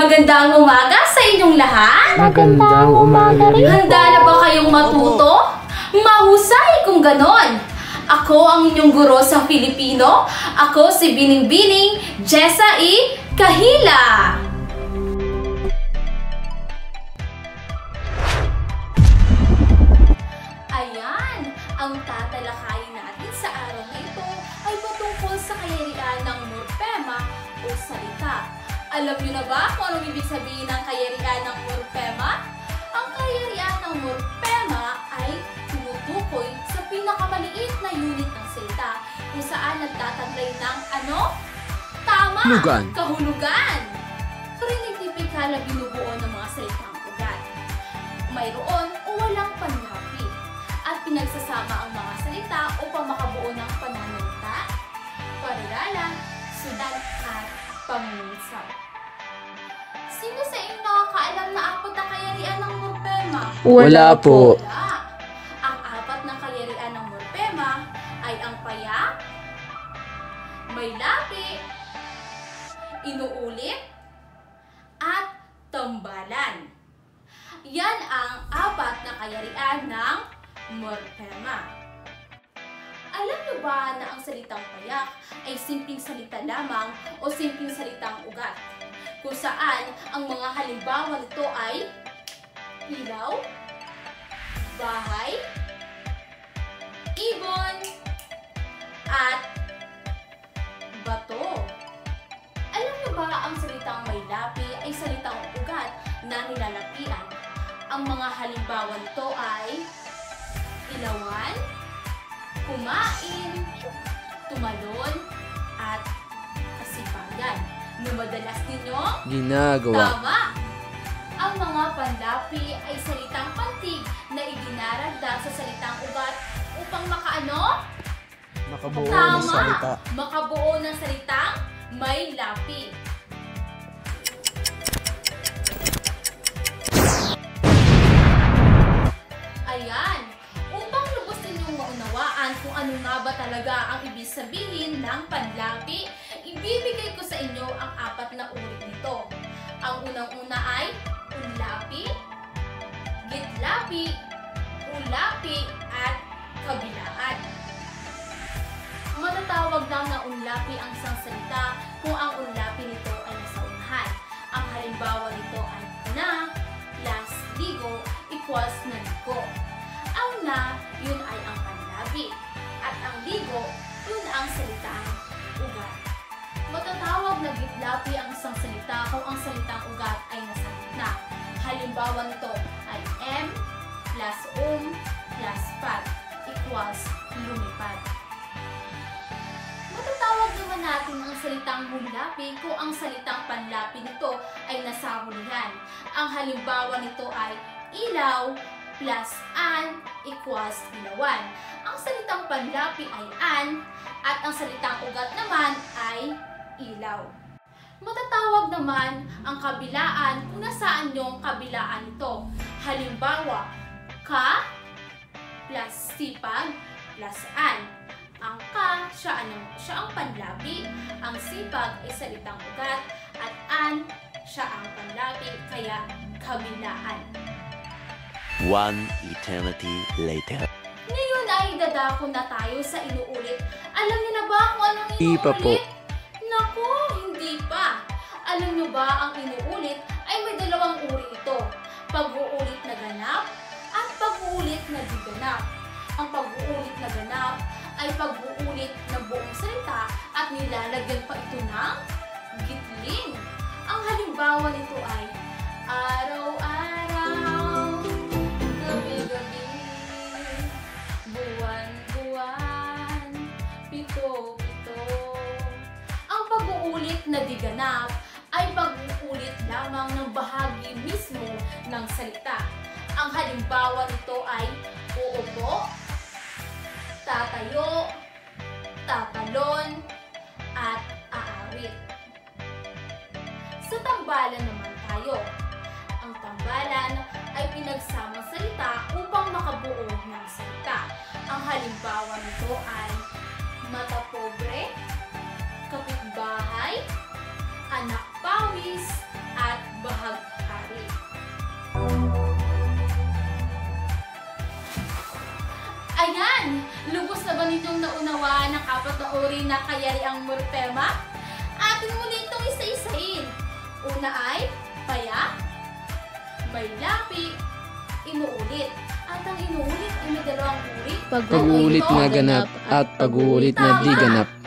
Magandang umaga sa inyong lahat. Magandang umaga rin. Handa na ba kayong matuto? Mahusay kung ganon. Ako ang inyong guro sa Filipino. Ako si Bining-Bining Jessa E. Kahila. Ayan, ang tatalakayin natin sa araw na ito ay patungkol sa kayarian ng morpema o salita. Alam niyo na ba kung anong ibig sabihin ng kayarian ng morpema? Ang kayarian ng morpema ay tumutukoy sa pinakamaliit na unit ng salita kung saan nagtataglay ng ano? Tama! Hulugan. Kahulugan! Prinitipikal na binubuo ng mga salitang ugat. Mayroon o walang panlapi at pinagsasama ang mga salita upang makabuo ng pananalita, paralala, sudan at pangunsap. Sino sa inyo nakakaalam na apat na kayarian ng morpema? Wala po. Wala. Ang apat na kayarian ng morpema ay ang payak, may lapi, inuulit, at tambalan. Yan ang apat na kayarian ng morpema. Alam niyo ba na ang salitang payak ay simpleng salita lamang o simpleng salitang ugat? Kung saan ang mga halimbawa nito ay ilaw, bahay, ibon, at bato. Alam niyo ba ang salitang may lapi ay salitang ugat na nilalapian? Ang mga halimbawa nito ay ilawan, kumain, tumalon, at kasipagan. Na madalas ninyong Ginagawa. tama! Ang mga panlapi ay salitang pantig na idinaragdag sa salitang ugat upang makaano? Makabuo Tama! ng salita. Makabuo ng salitang may lapi. Ayan! Upang lubos ninyong maunawaan kung ano nga ba talaga ang ibig sabihin ng panlapi, ibibigay ko sa inyo ang apat na uri nito. Ang unang-una ay unlapi, gitlapi, ulapi, at kabilaan. Matatawag lang na unlapi ang isang salita kung ang unlapi nito ay nasa unahan. Ang halimbawa nito ay na plus ligo equals na ligo. Ang na, yun ay ang panlapi. At ang ligo, yun ang salitang ugat. Matatawag na gitlapi ang isang salita kung ang salitang ugat ay nasa gitna. Halimbawa nito ay M plus plus pad equals lumipad. Matatawag naman natin ang salitang hulapi kung ang salitang panlapi nito ay nasa hulihan. Ang halimbawa nito ay ilaw plus an equals ilawan. Ang salitang panlapi ay an at ang salitang ugat naman ay ilaw. Matatawag naman ang kabilaan kung nasaan yung kabilaan nito. Halimbawa, ka plus sipag plus an. Ang ka, siya ang panlapi, ang sipag ay salitang ugat, at an, siya ang panlapi, kaya kabilaan. One eternity later. Ngayon ay dadako na tayo sa inuulit. Alam niyo na ba kung anong inuulit? Hindi pa po. Naku, hindi pa. Alam niyo ba ang inuulit ay may dalawang uri ito. Pag-uulit na ganap at pag-uulit na di ganap. Ang pag-uulit na ganap ay pag-uulit ng buong salita at nilalagyan pa ito ng gitling. Ang halimbawa nito ay araw-araw, gabi-gabi, buwan-buwan, pito-pito. Ang pag-uulit na di ganap ay pag-uulit lamang ng bahagi mismo ng salita. Ang halimbawa nito ay uupo, tatayo, tatalon, at aawit. Sa tambalan naman tayo. Ang tambalan ay pinagsamang salita upang makabuo ng salita. Ang halimbawa nito ay mata pobre, kapitbahay, anak pawis, at Ayan! Lubos na ba ninyong naunawaan ang 4 na uri na kayariang morpema? Atin muli itong isa-isahin. Una ay paya, may lapi, inuulit. At ang inuulit ay may 2 uri. Pag-uulit na ganap at pag-uulit na di ganap.